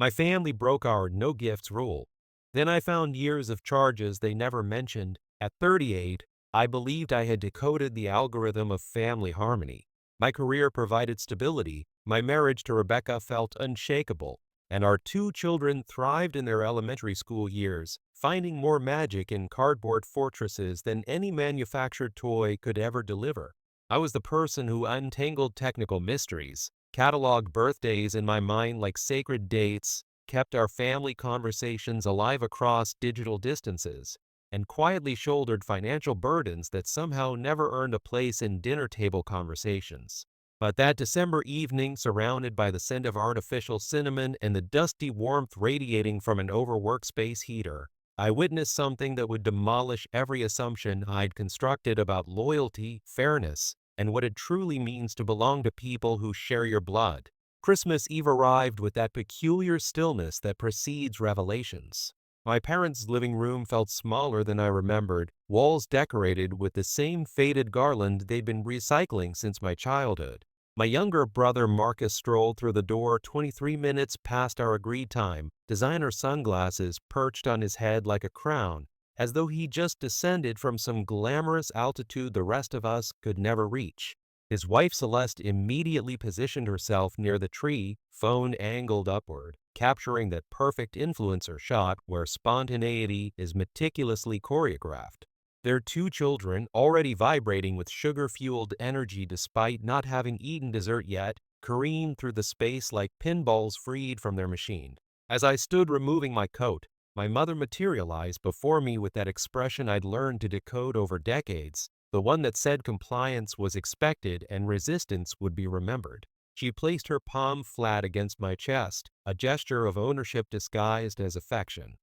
My family broke our no gifts rule. Then I found years of charges they never mentioned. At 38, I believed I had decoded the algorithm of family harmony. My career provided stability, my marriage to Rebecca felt unshakable, and our two children thrived in their elementary school years, finding more magic in cardboard fortresses than any manufactured toy could ever deliver. I was the person who untangled technical mysteries, cataloged birthdays in my mind like sacred dates, kept our family conversations alive across digital distances, and quietly shouldered financial burdens that somehow never earned a place in dinner table conversations. But that December evening, surrounded by the scent of artificial cinnamon and the dusty warmth radiating from an overworked space heater, I witnessed something that would demolish every assumption I'd constructed about loyalty, fairness, and what it truly means to belong to people who share your blood. Christmas Eve arrived with that peculiar stillness that precedes revelations. My parents' living room felt smaller than I remembered, walls decorated with the same faded garland they'd been recycling since my childhood. My younger brother Marcus strolled through the door 23 minutes past our agreed time, designer sunglasses perched on his head like a crown, as though he just descended from some glamorous altitude the rest of us could never reach. His wife Celeste immediately positioned herself near the tree, phone angled upward, capturing that perfect influencer shot where spontaneity is meticulously choreographed. Their two children, already vibrating with sugar-fueled energy despite not having eaten dessert yet, careened through the space like pinballs freed from their machine. As I stood removing my coat, my mother materialized before me with that expression I'd learned to decode over decades, the one that said compliance was expected and resistance would be remembered. She placed her palm flat against my chest, a gesture of ownership disguised as affection.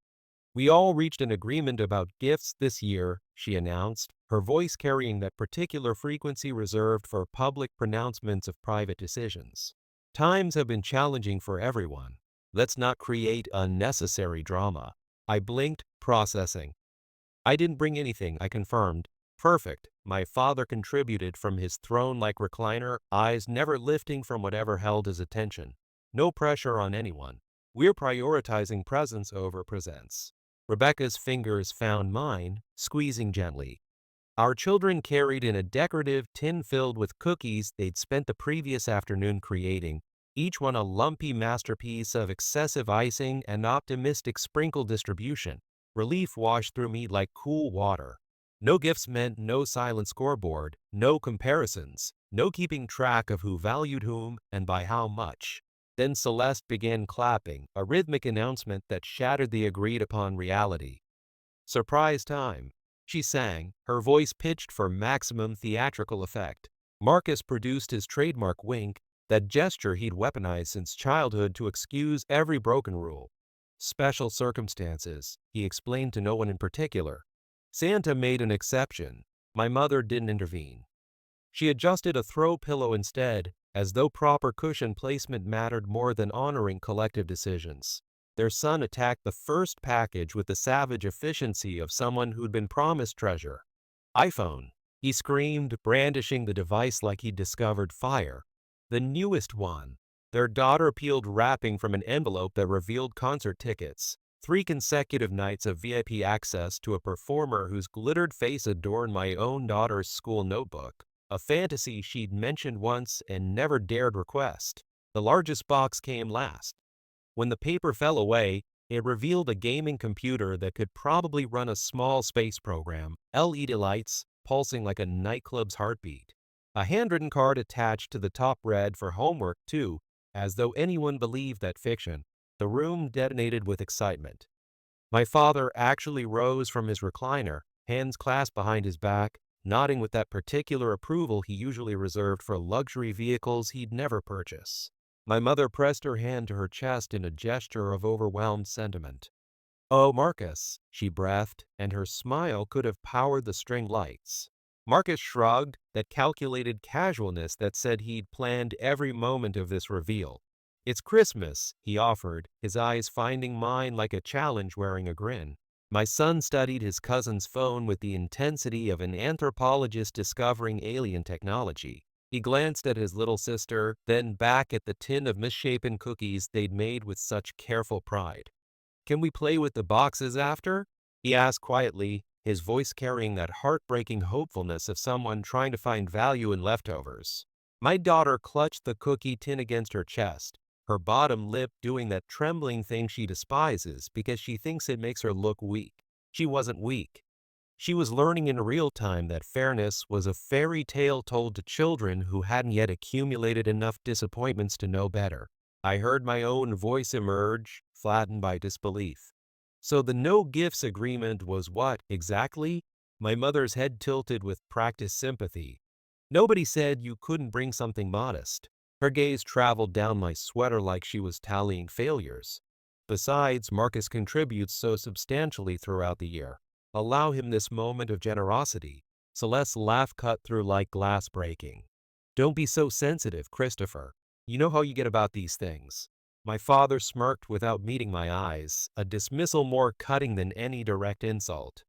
"We all reached an agreement about gifts this year," she announced, her voice carrying that particular frequency reserved for public pronouncements of private decisions. "Times have been challenging for everyone. Let's not create unnecessary drama." I blinked, processing. "I didn't bring anything," I confirmed. "Perfect," my father contributed from his throne-like recliner, eyes never lifting from whatever held his attention. "No pressure on anyone. We're prioritizing presence over presents." Rebecca's fingers found mine, squeezing gently. Our children carried in a decorative tin filled with cookies they'd spent the previous afternoon creating, each one a lumpy masterpiece of excessive icing and optimistic sprinkle distribution. Relief washed through me like cool water. No gifts meant no silent scoreboard, no comparisons, no keeping track of who valued whom and by how much. Then Celeste began clapping, a rhythmic announcement that shattered the agreed-upon reality. "Surprise time," she sang, her voice pitched for maximum theatrical effect. Marcus produced his trademark wink, that gesture he'd weaponized since childhood to excuse every broken rule. "Special circumstances," he explained to no one in particular. Santa made an exception. My mother didn't intervene. She adjusted a throw pillow instead, as though proper cushion placement mattered more than honoring collective decisions. Their son attacked the first package with the savage efficiency of someone who'd been promised treasure. "iPhone," he screamed, brandishing the device like he'd discovered fire. "The newest one." Their daughter peeled wrapping from an envelope that revealed concert tickets. 3 consecutive nights of VIP access to a performer whose glittered face adorned my own daughter's school notebook. A fantasy she'd mentioned once and never dared request. The largest box came last. When the paper fell away, it revealed a gaming computer that could probably run a small space program, LED lights pulsing like a nightclub's heartbeat. A handwritten card attached to the top read for homework too, as though anyone believed that fiction. The room detonated with excitement. My father actually rose from his recliner, hands clasped behind his back, nodding with that particular approval he usually reserved for luxury vehicles he'd never purchase. My mother pressed her hand to her chest in a gesture of overwhelmed sentiment. "Oh, Marcus," she breathed, and her smile could have powered the string lights. Marcus shrugged, that calculated casualness that said he'd planned every moment of this reveal. "It's Christmas," he offered, his eyes finding mine like a challenge wearing a grin. My son studied his cousin's phone with the intensity of an anthropologist discovering alien technology. He glanced at his little sister, then back at the tin of misshapen cookies they'd made with such careful pride. "Can we play with the boxes after?" he asked quietly, his voice carrying that heartbreaking hopefulness of someone trying to find value in leftovers. My daughter clutched the cookie tin against her chest, her bottom lip doing that trembling thing she despises because she thinks it makes her look weak. She wasn't weak. She was learning in real time that fairness was a fairy tale told to children who hadn't yet accumulated enough disappointments to know better. I heard my own voice emerge, flattened by disbelief. "So the no gifts agreement was what, exactly?" My mother's head tilted with practiced sympathy. "Nobody said you couldn't bring something modest." Her gaze traveled down my sweater like she was tallying failures. "Besides, Marcus contributes so substantially throughout the year. Allow him this moment of generosity." Celeste's laugh cut through like glass breaking. "Don't be so sensitive, Christopher. You know how you get about these things." My father smirked without meeting my eyes, a dismissal more cutting than any direct insult.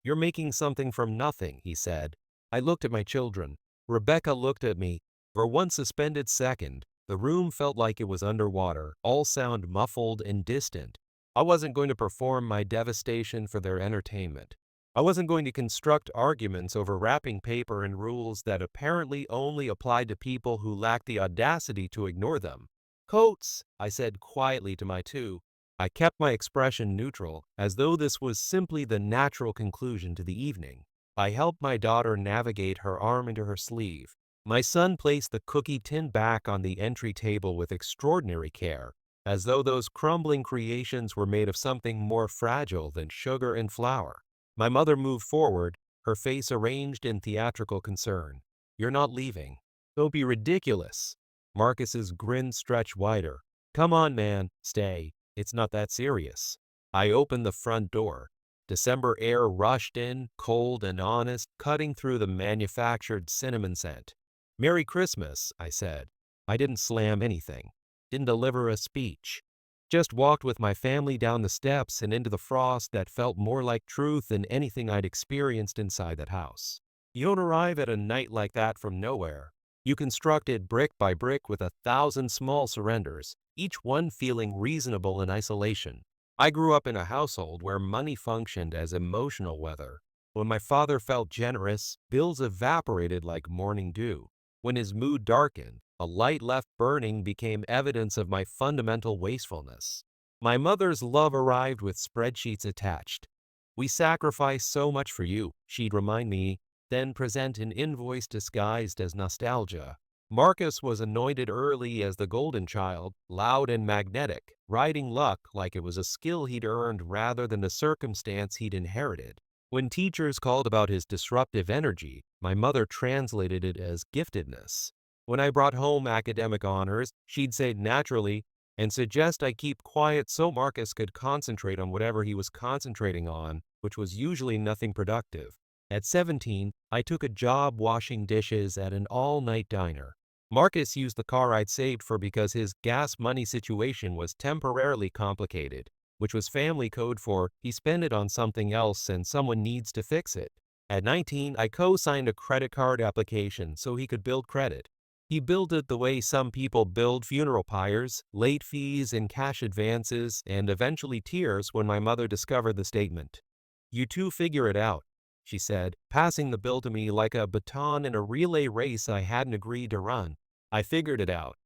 "You're making something from nothing," he said. I looked at my children. Rebecca looked at me. For one suspended second, the room felt like it was underwater, all sound muffled and distant. I wasn't going to perform my devastation for their entertainment. I wasn't going to construct arguments over wrapping paper and rules that apparently only applied to people who lacked the audacity to ignore them. "Coats," I said quietly to my two. I kept my expression neutral, as though this was simply the natural conclusion to the evening. I helped my daughter navigate her arm into her sleeve. My son placed the cookie tin back on the entry table with extraordinary care, as though those crumbling creations were made of something more fragile than sugar and flour. My mother moved forward, her face arranged in theatrical concern. "You're not leaving." "Don't be ridiculous." Marcus's grin stretched wider. "Come on, man, stay. It's not that serious." I opened the front door. December air rushed in, cold and honest, cutting through the manufactured cinnamon scent. "Merry Christmas," I said. I didn't slam anything, didn't deliver a speech. Just walked with my family down the steps and into the frost that felt more like truth than anything I'd experienced inside that house. You don't arrive at a night like that from nowhere. You construct it brick by brick with 1,000 small surrenders, each one feeling reasonable in isolation. I grew up in a household where money functioned as emotional weather. When my father felt generous, bills evaporated like morning dew. When his mood darkened, a light left burning became evidence of my fundamental wastefulness. My mother's love arrived with spreadsheets attached. "We sacrificed so much for you," she'd remind me, then present an invoice disguised as nostalgia. Marcus was anointed early as the golden child, loud and magnetic, riding luck like it was a skill he'd earned rather than a circumstance he'd inherited. When teachers called about his disruptive energy, my mother translated it as giftedness. When I brought home academic honors, she'd say naturally, and suggest I keep quiet so Marcus could concentrate on whatever he was concentrating on, which was usually nothing productive. At 17, I took a job washing dishes at an all-night diner. Marcus used the car I'd saved for because his gas money situation was temporarily complicated, which was family code for he spent it on something else and someone needs to fix it. At 19, I co-signed a credit card application so he could build credit. He built it the way some people build funeral pyres, late fees and cash advances, and eventually tears when my mother discovered the statement. "You two figure it out," she said, passing the bill to me like a baton in a relay race I hadn't agreed to run. I figured it out.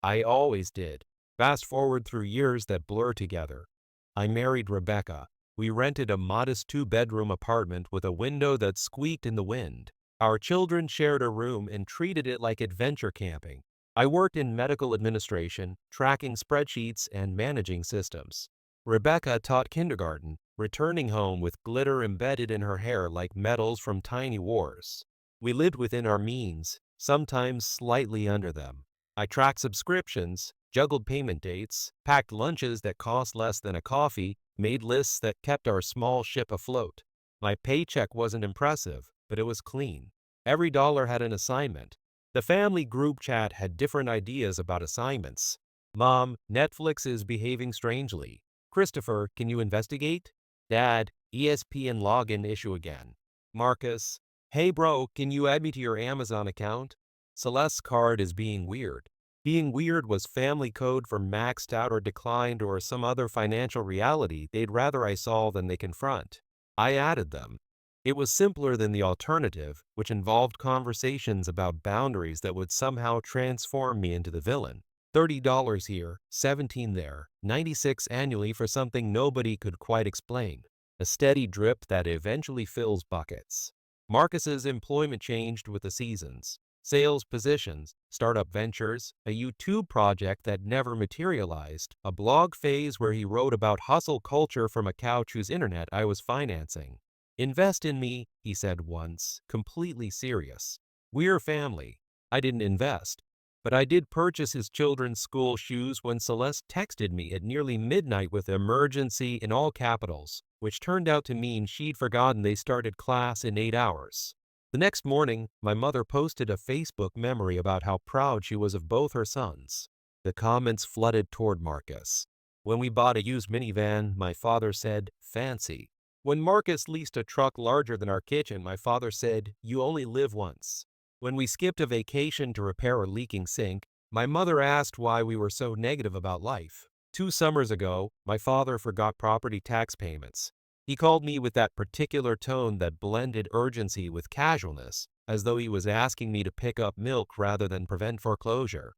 I always did. Fast forward through years that blur together. I married Rebecca. We rented a modest 2-bedroom apartment with a window that squeaked in the wind. Our children shared a room and treated it like adventure camping. I worked in medical administration, tracking spreadsheets and managing systems. Rebecca taught kindergarten, returning home with glitter embedded in her hair like medals from tiny wars. We lived within our means, sometimes slightly under them. I tracked subscriptions, juggled payment dates, packed lunches that cost less than a coffee, made lists that kept our small ship afloat. My paycheck wasn't impressive, but it was clean. Every dollar had an assignment. The family group chat had different ideas about assignments. "Mom, Netflix is behaving strangely." "Christopher, can you investigate?" "Dad, ESPN login issue again." Marcus, "Hey bro, can you add me to your Amazon account?" Celeste's card is being weird. Being weird was family code for maxed out or declined or some other financial reality they'd rather I solve than they confront. I added them. It was simpler than the alternative, which involved conversations about boundaries that would somehow transform me into the villain. $30 here, 17 there, 96 annually for something nobody could quite explain. A steady drip that eventually fills buckets. Marcus's employment changed with the seasons. Sales positions, startup ventures, a YouTube project that never materialized, a blog phase where he wrote about hustle culture from a couch whose internet I was financing. Invest in me, he said once, completely serious. We're family. I didn't invest. But I did purchase his children's school shoes when Celeste texted me at nearly midnight with emergency in all capitals, which turned out to mean she'd forgotten they started class in 8 hours. The next morning, my mother posted a Facebook memory about how proud she was of both her sons. The comments flooded toward Marcus. When we bought a used minivan, my father said, "Fancy." When Marcus leased a truck larger than our kitchen, my father said, "You only live once." When we skipped a vacation to repair a leaking sink, my mother asked why we were so negative about life. 2 summers ago, my father forgot property tax payments. He called me with that particular tone that blended urgency with casualness, as though he was asking me to pick up milk rather than prevent foreclosure.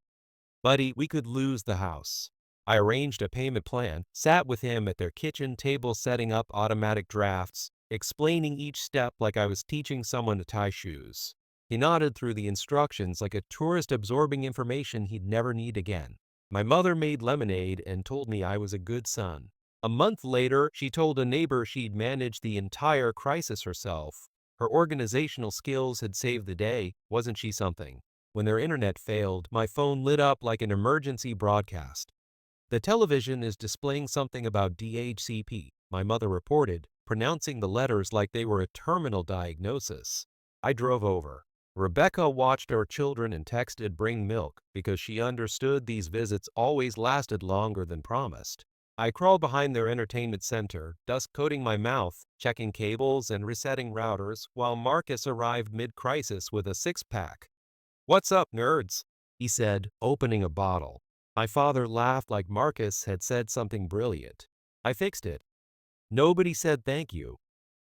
"Buddy, we could lose the house." I arranged a payment plan, sat with him at their kitchen table setting up automatic drafts, explaining each step like I was teaching someone to tie shoes. He nodded through the instructions like a tourist absorbing information he'd never need again. My mother made lemonade and told me I was a good son. A month later, she told a neighbor she'd managed the entire crisis herself. Her organizational skills had saved the day, wasn't she something? When their internet failed, my phone lit up like an emergency broadcast. "The television is displaying something about DHCP," my mother reported, pronouncing the letters like they were a terminal diagnosis. I drove over. Rebecca watched our children and texted bring milk because she understood these visits always lasted longer than promised. I crawled behind their entertainment center, dust coating my mouth, checking cables and resetting routers, while Marcus arrived mid-crisis with a six-pack. "What's up, nerds?" he said, opening a bottle. My father laughed like Marcus had said something brilliant. I fixed it. Nobody said thank you.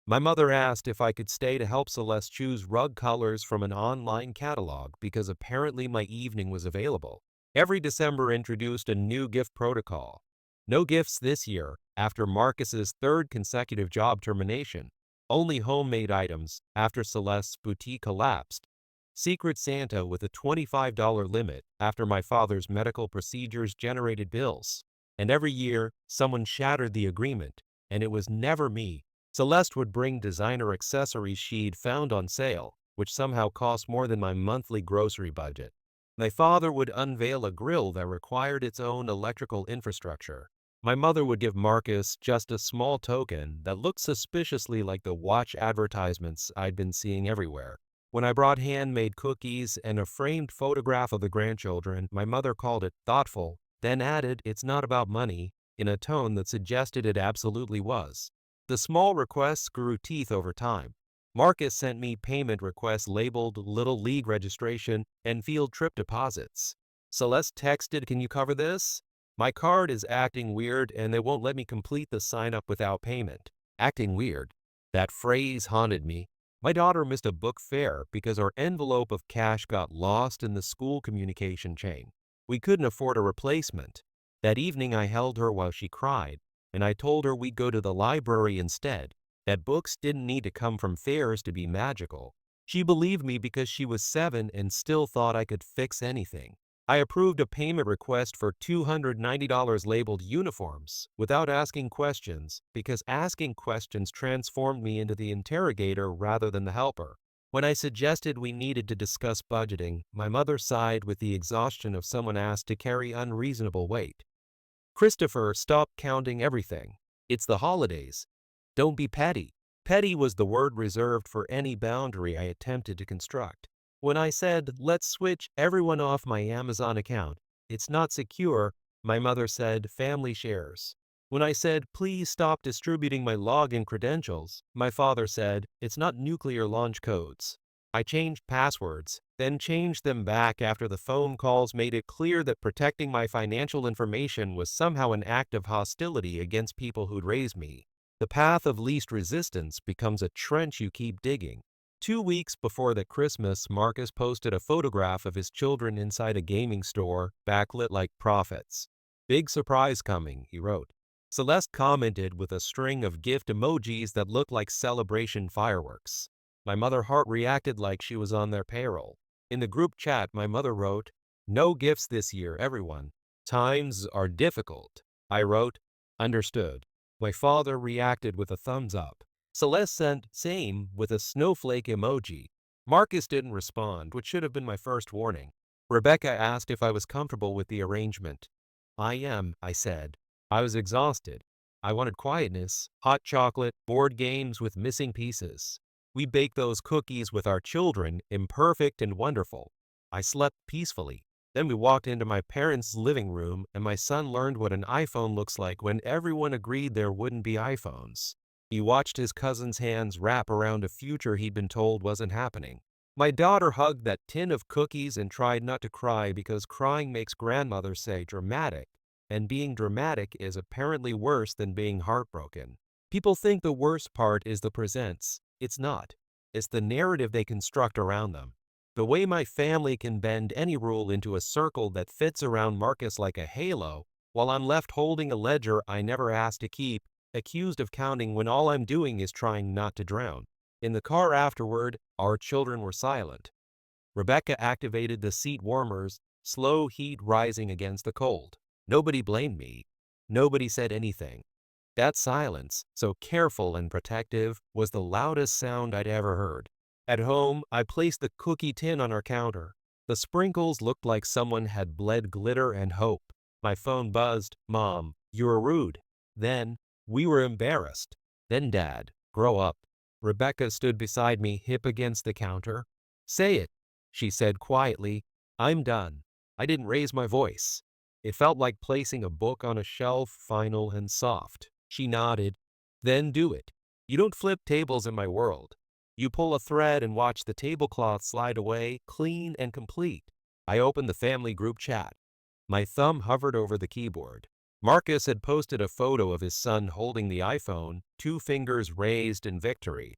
My mother asked if I could stay to help Celeste choose rug colors from an online catalog because apparently my evening was available. Every December introduced a new gift protocol. No gifts this year, after Marcus's third consecutive job termination. Only homemade items, after Celeste's boutique collapsed. Secret Santa with a $25 limit, after my father's medical procedures generated bills. And every year, someone shattered the agreement, and it was never me. Celeste would bring designer accessories she'd found on sale, which somehow cost more than my monthly grocery budget. My father would unveil a grill that required its own electrical infrastructure. My mother would give Marcus just a small token that looked suspiciously like the watch advertisements I'd been seeing everywhere. When I brought handmade cookies and a framed photograph of the grandchildren, my mother called it thoughtful, then added, "It's not about money," in a tone that suggested it absolutely was. The small requests grew teeth over time. Marcus sent me payment requests labeled Little League registration and field trip deposits. Celeste texted, "Can you cover this? My card is acting weird and they won't let me complete the sign up without payment." Acting weird. That phrase haunted me. My daughter missed a book fair because our envelope of cash got lost in the school communication chain. We couldn't afford a replacement. That evening I held her while she cried, and I told her we'd go to the library instead, that books didn't need to come from fairs to be magical. She believed me because she was 7 and still thought I could fix anything. I approved a payment request for $290 labeled uniforms without asking questions because asking questions transformed me into the interrogator rather than the helper. When I suggested we needed to discuss budgeting, my mother sighed with the exhaustion of someone asked to carry unreasonable weight. "Christopher, stop counting everything. It's the holidays. Don't be petty." Petty was the word reserved for any boundary I attempted to construct. When I said, "Let's switch everyone off my Amazon account, it's not secure," my mother said, "Family shares." When I said, "Please stop distributing my login credentials," my father said, "It's not nuclear launch codes." I changed passwords, then changed them back after the phone calls made it clear that protecting my financial information was somehow an act of hostility against people who'd raised me. The path of least resistance becomes a trench you keep digging. 2 weeks before that Christmas, Marcus posted a photograph of his children inside a gaming store, backlit like prophets. "Big surprise coming," he wrote. Celeste commented with a string of gift emojis that looked like celebration fireworks. My mother heart reacted like she was on their payroll. In the group chat, my mother wrote, "No gifts this year, everyone. Times are difficult." I wrote, "Understood." My father reacted with a thumbs up. Celeste sent same with a snowflake emoji. Marcus didn't respond, which should have been my first warning. Rebecca asked if I was comfortable with the arrangement. "I am," I said. I was exhausted. I wanted quietness, hot chocolate, board games with missing pieces. We baked those cookies with our children, imperfect and wonderful. I slept peacefully. Then we walked into my parents' living room, and my son learned what an iPhone looks like when everyone agreed there wouldn't be iPhones. He watched his cousin's hands wrap around a future he'd been told wasn't happening. My daughter hugged that tin of cookies and tried not to cry because crying makes grandmother say dramatic, and being dramatic is apparently worse than being heartbroken. People think the worst part is the presents. It's not. It's the narrative they construct around them. The way my family can bend any rule into a circle that fits around Marcus like a halo, while I'm left holding a ledger I never asked to keep, accused of counting when all I'm doing is trying not to drown. In the car afterward, our children were silent. Rebecca activated the seat warmers, slow heat rising against the cold. Nobody blamed me. Nobody said anything. That silence, so careful and protective, was the loudest sound I'd ever heard. At home, I placed the cookie tin on our counter. The sprinkles looked like someone had bled glitter and hope. My phone buzzed. "Mom, you're rude." Then, "We were embarrassed." Then, "Dad, grow up." Rebecca stood beside me, hip against the counter. "Say it," she said quietly. "I'm done." I didn't raise my voice. It felt like placing a book on a shelf, final and soft. She nodded. "Then do it. You don't flip tables in my world. You pull a thread and watch the tablecloth slide away, clean and complete." I opened the family group chat. My thumb hovered over the keyboard. Marcus had posted a photo of his son holding the iPhone, 2 fingers raised in victory.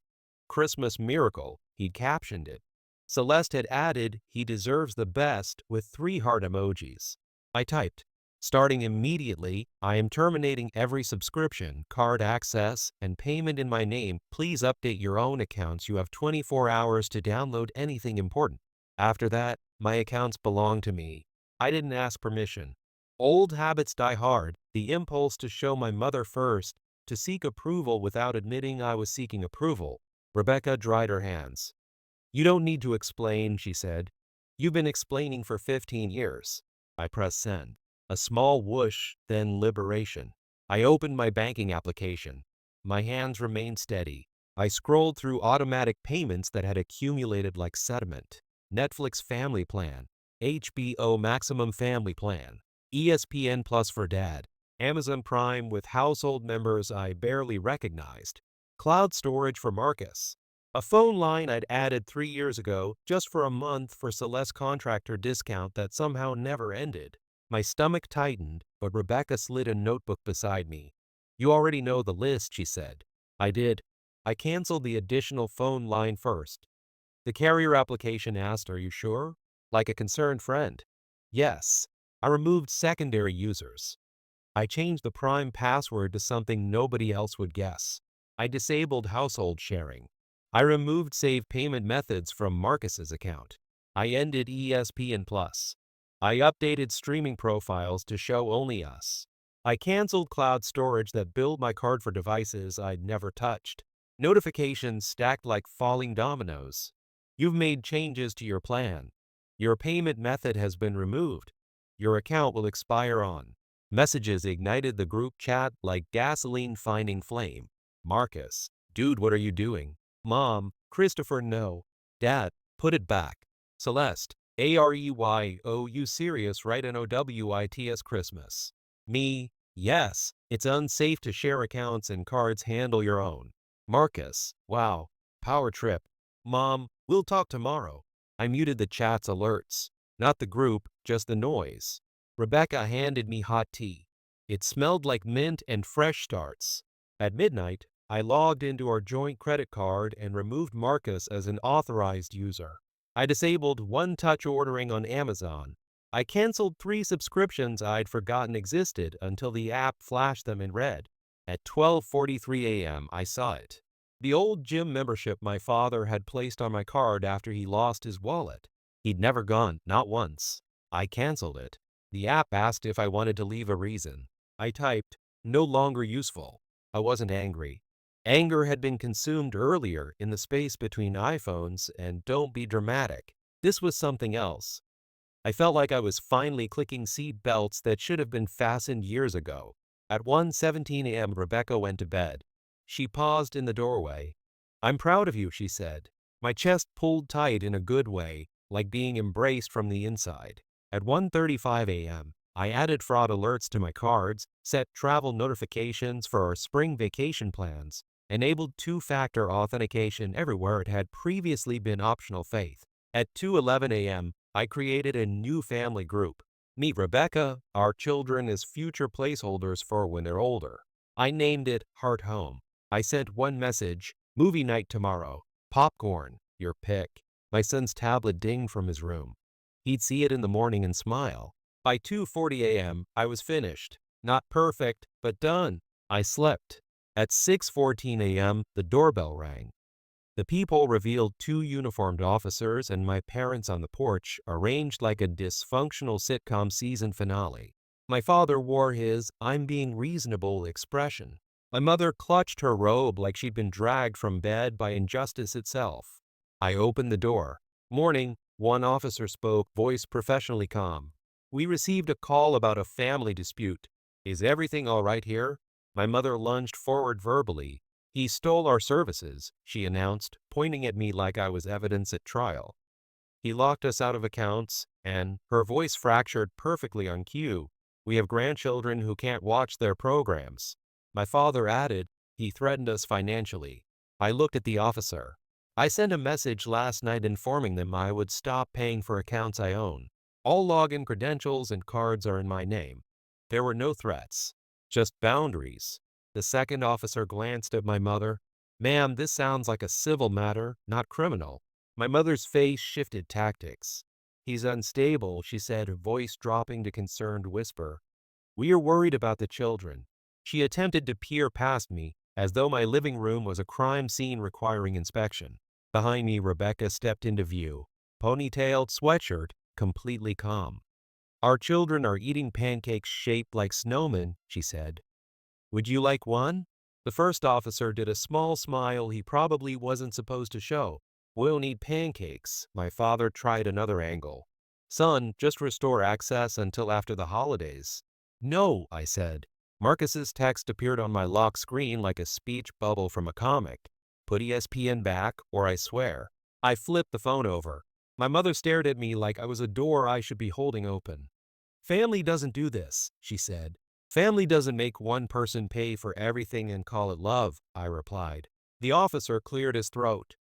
"Christmas miracle," he'd captioned it. Celeste had added, "He deserves the best," with 3 heart emojis. I typed, "Starting immediately, I am terminating every subscription, card access, and payment in my name. Please update your own accounts. You have 24 hours to download anything important." After that, my accounts belong to me. I didn't ask permission. Old habits die hard. The impulse to show my mother first, to seek approval without admitting I was seeking approval. Rebecca dried her hands. "You don't need to explain," she said. "You've been explaining for 15 years. I pressed send. A small whoosh, then liberation. I opened my banking application. My hands remained steady. I scrolled through automatic payments that had accumulated like sediment. Netflix Family Plan, HBO Maximum Family Plan, ESPN Plus for Dad, Amazon Prime with household members I barely recognized, cloud storage for Marcus, a phone line I'd added 3 years ago just for a month for Celeste contractor discount that somehow never ended. My stomach tightened, but Rebecca slid a notebook beside me. "You already know the list," she said. I did. I canceled the additional phone line first. The carrier application asked, "Are you sure?" Like a concerned friend. "Yes." I removed secondary users. I changed the Prime password to something nobody else would guess. I disabled household sharing. I removed save payment methods from Marcus's account. I ended ESPN Plus. I updated streaming profiles to show only us. I canceled cloud storage that billed my card for devices I'd never touched. Notifications stacked like falling dominoes. "You've made changes to your plan. Your payment method has been removed. Your account will expire on." Messages ignited the group chat like gasoline finding flame. "Marcus, dude, what are you doing?" "Mom, Christopher, no." "Dad, put it back." "Celeste, AREYO, you serious, right? NOWITS Christmas." Me, "Yes, it's unsafe to share accounts and cards, handle your own." Marcus, "Wow, power trip." Mom, "We'll talk tomorrow." I muted the chat's alerts. Not the group, just the noise. Rebecca handed me hot tea. It smelled like mint and fresh starts. At midnight, I logged into our joint credit card and removed Marcus as an authorized user. I disabled one-touch ordering on Amazon. I canceled 3 subscriptions I'd forgotten existed until the app flashed them in red. At 12:43 a.m., I saw it. The old gym membership my father had placed on my card after he lost his wallet. He'd never gone, not once. I canceled it. The app asked if I wanted to leave a reason. I typed, "No longer useful." I wasn't angry. Anger had been consumed earlier in the space between iPhones and "don't be dramatic." This was something else. I felt like I was finally clicking seat belts that should have been fastened years ago. At 1:17 a.m. Rebecca went to bed. She paused in the doorway. "I'm proud of you," she said. My chest pulled tight in a good way, like being embraced from the inside. At 1:35 a.m., I added fraud alerts to my cards, set travel notifications for our spring vacation plans, enabled two-factor authentication everywhere it had previously been optional faith. At 2:11 a.m., I created a new family group. Meet Rebecca, our children as future placeholders for when they're older. I named it Heart Home. I sent one message, "Movie night tomorrow. Popcorn, your pick." My son's tablet dinged from his room. He'd see it in the morning and smile. By 2:40 a.m., I was finished. Not perfect, but done. I slept. At 6:14 a.m., the doorbell rang. The peephole revealed 2 uniformed officers and my parents on the porch, arranged like a dysfunctional sitcom season finale. My father wore his "I'm being reasonable" expression. My mother clutched her robe like she'd been dragged from bed by injustice itself. I opened the door. "Morning," one officer spoke, voice professionally calm. "We received a call about a family dispute. Is everything all right here?" My mother lunged forward verbally. "He stole our services," she announced, pointing at me like I was evidence at trial. "He locked us out of accounts, and," her voice fractured perfectly on cue, "we have grandchildren who can't watch their programs." My father added, "He threatened us financially." I looked at the officer. "I sent a message last night informing them I would stop paying for accounts I own. All login credentials and cards are in my name." There were no threats, just boundaries. The second officer glanced at my mother. "Ma'am, this sounds like a civil matter, not criminal." My mother's face shifted tactics. "He's unstable," she said, her voice dropping to concerned whisper. "We are worried about the children." She attempted to peer past me, as though my living room was a crime scene requiring inspection. Behind me, Rebecca stepped into view. Ponytailed, sweatshirt, completely calm. "Our children are eating pancakes shaped like snowmen," she said. "Would you like one?" The first officer did a small smile he probably wasn't supposed to show. "We'll need pancakes." My father tried another angle. "Son, just restore access until after the holidays." "No," I said. Marcus's text appeared on my lock screen like a speech bubble from a comic. "Put ESPN back, or I swear." I flipped the phone over. My mother stared at me like I was a door I should be holding open. "Family doesn't do this," she said. "Family doesn't make one person pay for everything and call it love," I replied. The officer cleared his throat.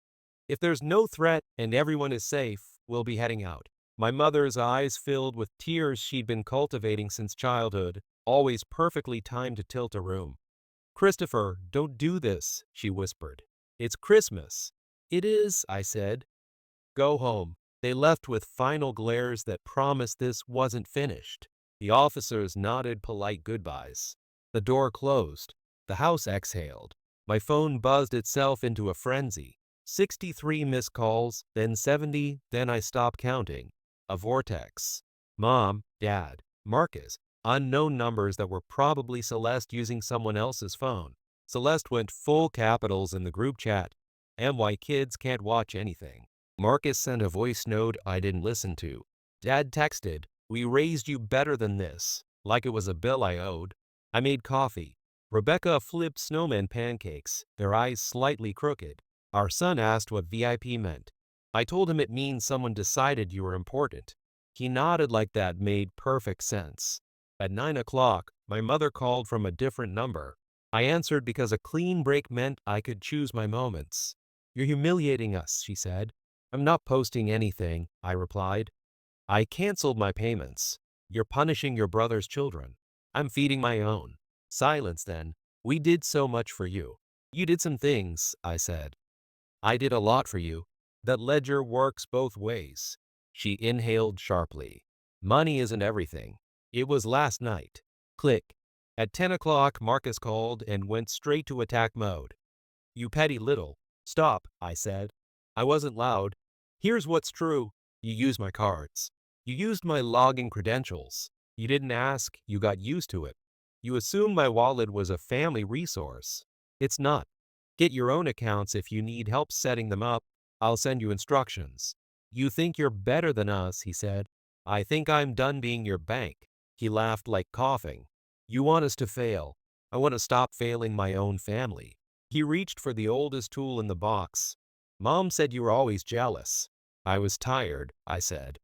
"If there's no threat and everyone is safe, we'll be heading out." My mother's eyes filled with tears she'd been cultivating since childhood, always perfectly timed to tilt a room. "Christopher, don't do this," she whispered. "It's Christmas." "It is," I said. "Go home." They left with final glares that promised this wasn't finished. The officers nodded polite goodbyes. The door closed. The house exhaled. My phone buzzed itself into a frenzy. 63 missed calls, then 70, then I stopped counting. A vortex. Mom, Dad, Marcus, unknown numbers that were probably Celeste using someone else's phone. Celeste went full capitals in the group chat. "My kids can't watch anything." Marcus sent a voice note I didn't listen to. Dad texted, "We raised you better than this," like it was a bill I owed. I made coffee. Rebecca flipped snowman pancakes, their eyes slightly crooked. Our son asked what VIP meant. I told him it means someone decided you were important. He nodded like that made perfect sense. At 9 o'clock, my mother called from a different number. I answered because a clean break meant I could choose my moments. "You're humiliating us," she said. I'm not posting anything, I replied. I canceled my payments. You're punishing your brother's children. I'm feeding my own. Silence then. We did so much for you. You did some things, I said. I did a lot for you. That ledger works both ways. She inhaled sharply. Money isn't everything. It was last night. Click. At 10 o'clock, Marcus called and went straight to attack mode. You petty little. Stop, I said. I wasn't loud. Here's what's true. You used my cards. You used my login credentials. You didn't ask, you got used to it. You assumed my wallet was a family resource. It's not. Get your own accounts if you need help setting them up. I'll send you instructions. You think you're better than us, he said. I think I'm done being your bank. He laughed like coughing. You want us to fail. I want to stop failing my own family. He reached for the oldest tool in the box. Mom said you were always jealous. I was tired, I said.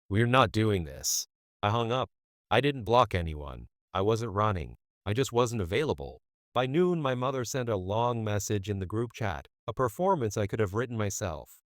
We're not doing this. I hung up. I didn't block anyone. I wasn't running. I just wasn't available. By noon, my mother sent a long message in the group chat, a performance I could have written myself.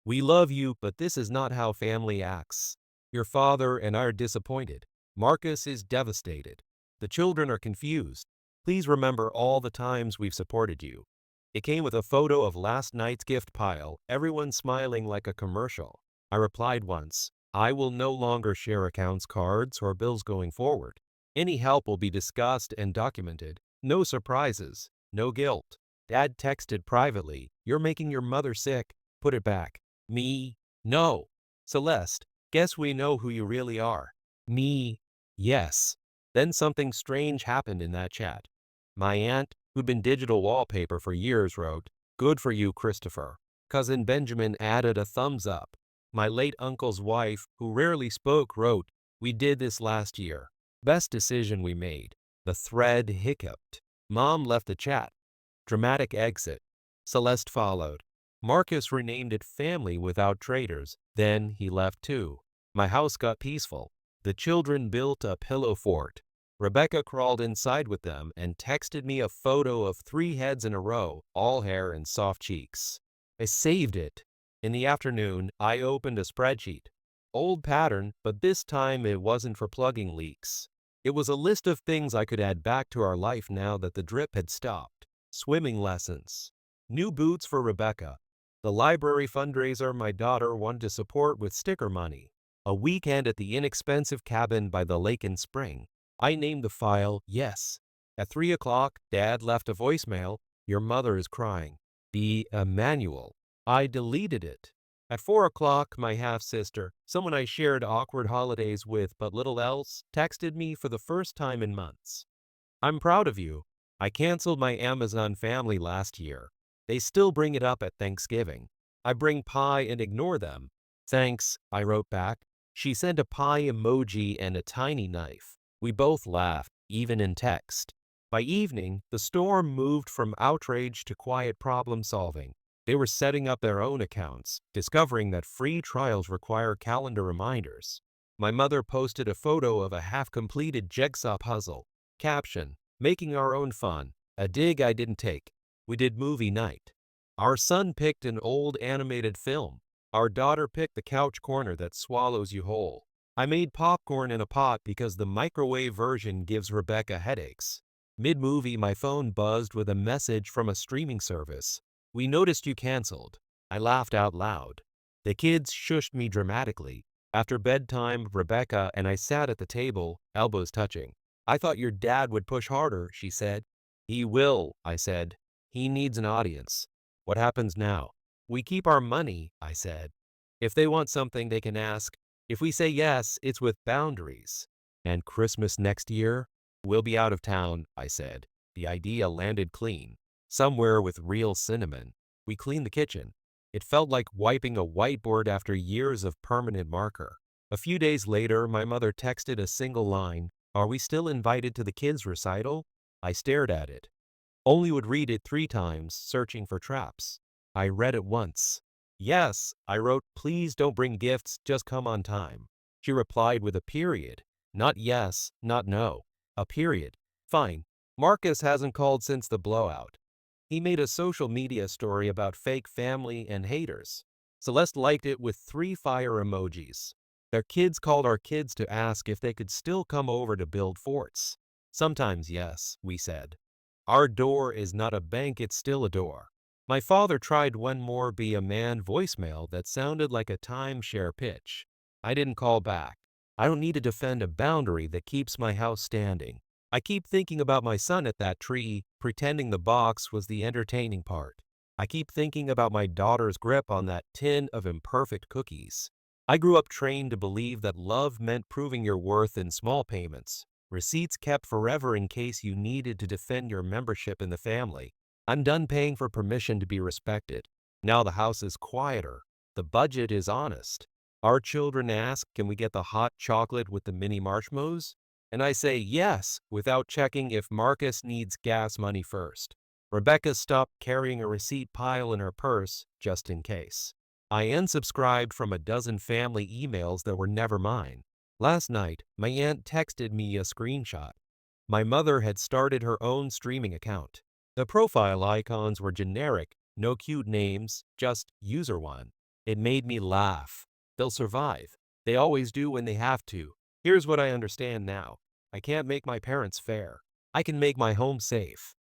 We love you, but this is not how family acts. Your father and I are disappointed. Marcus is devastated. The children are confused. Please remember all the times we've supported you. It came with a photo of last night's gift pile, everyone smiling like a commercial. I replied once, I will no longer share accounts, cards, or bills going forward. Any help will be discussed and documented. No surprises, no guilt. Dad texted privately, you're making your mother sick. Put it back. Me? No. Celeste, guess we know who you really are. Me? Yes. Then something strange happened in that chat. My aunt, who'd been digital wallpaper for years, wrote, Good for you, Christopher. Cousin Benjamin added a thumbs up. My late uncle's wife, who rarely spoke, wrote, We did this last year. Best decision we made. The thread hiccuped. Mom left the chat. Dramatic exit. Celeste followed. Marcus renamed it Family Without Traitors. Then he left too. My house got peaceful. The children built a pillow fort. Rebecca crawled inside with them and texted me a photo of 3 heads in a row, all hair and soft cheeks. I saved it. In the afternoon, I opened a spreadsheet. Old pattern, but this time it wasn't for plugging leaks. It was a list of things I could add back to our life now that the drip had stopped. Swimming lessons. New boots for Rebecca. The library fundraiser my daughter wanted to support with sticker money. A weekend at the inexpensive cabin by the lake in spring. I named the file Yes. At 3 o'clock, Dad left a voicemail. Your mother is crying. The manual. I deleted it. At 4 o'clock, my half-sister, someone I shared awkward holidays with but little else, texted me for the first time in months. I'm proud of you. I canceled my Amazon family last year. They still bring it up at Thanksgiving. I bring pie and ignore them. Thanks, I wrote back. She sent a pie emoji and a tiny knife. We both laughed, even in text. By evening, the storm moved from outrage to quiet problem solving. They were setting up their own accounts, discovering that free trials require calendar reminders. My mother posted a photo of a half-completed jigsaw puzzle. Caption, making our own fun. A dig I didn't take. We did movie night. Our son picked an old animated film. Our daughter picked the couch corner that swallows you whole. I made popcorn in a pot because the microwave version gives Rebecca headaches. Mid-movie, my phone buzzed with a message from a streaming service. We noticed you canceled. I laughed out loud. The kids shushed me dramatically. After bedtime, Rebecca and I sat at the table, elbows touching. I thought your dad would push harder, she said. He will, I said. He needs an audience. What happens now? We keep our money, I said. If they want something, they can ask. If we say yes, it's with boundaries. And Christmas next year? We'll be out of town, I said. The idea landed clean. Somewhere with real cinnamon. We cleaned the kitchen. It felt like wiping a whiteboard after years of permanent marker. A few days later, my mother texted a single line. Are we still invited to the kids' recital? I stared at it. Only would read it 3 times, searching for traps. I read it once. Yes, I wrote, please don't bring gifts, just come on time. She replied with a period. Not yes, not no. A period. Fine. Marcus hasn't called since the blowout. He made a social media story about fake family and haters. Celeste liked it with 3 fire emojis. Their kids called our kids to ask if they could still come over to build forts. Sometimes yes, we said. Our door is not a bank, it's still a door. My father tried one more be a man voicemail that sounded like a timeshare pitch. I didn't call back. I don't need to defend a boundary that keeps my house standing. I keep thinking about my son at that tree, pretending the box was the entertaining part. I keep thinking about my daughter's grip on that tin of imperfect cookies. I grew up trained to believe that love meant proving your worth in small payments, receipts kept forever in case you needed to defend your membership in the family. I'm done paying for permission to be respected. Now the house is quieter. The budget is honest. Our children ask, can we get the hot chocolate with the mini marshmallows? And I say yes, without checking if Marcus needs gas money first. Rebecca stopped carrying a receipt pile in her purse, just in case. I unsubscribed from a dozen family emails that were never mine. Last night, my aunt texted me a screenshot. My mother had started her own streaming account. The profile icons were generic, no cute names, just user one. It made me laugh. They'll survive. They always do when they have to. Here's what I understand now. I can't make my parents fair. I can make my home safe.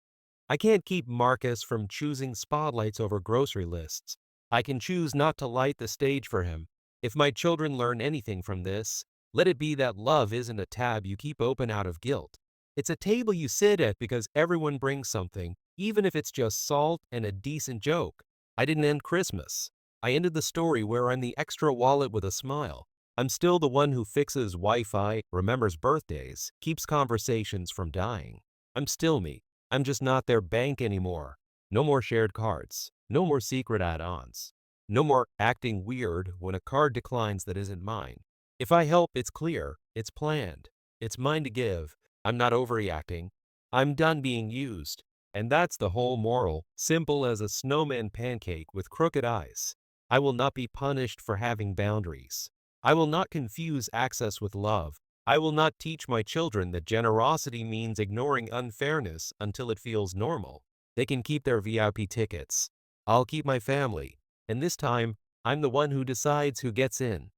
I can't keep Marcus from choosing spotlights over grocery lists. I can choose not to light the stage for him. If my children learn anything from this, let it be that love isn't a tab you keep open out of guilt. It's a table you sit at because everyone brings something, even if it's just salt and a decent joke. I didn't end Christmas. I ended the story where I'm the extra wallet with a smile. I'm still the one who fixes Wi-Fi, remembers birthdays, keeps conversations from dying. I'm still me. I'm just not their bank anymore. No more shared cards. No more secret add-ons. No more acting weird when a card declines that isn't mine. If I help, it's clear. It's planned. It's mine to give. I'm not overreacting. I'm done being used. And that's the whole moral, simple as a snowman pancake with crooked eyes. I will not be punished for having boundaries. I will not confuse access with love. I will not teach my children that generosity means ignoring unfairness until it feels normal. They can keep their VIP tickets. I'll keep my family. And this time, I'm the one who decides who gets in.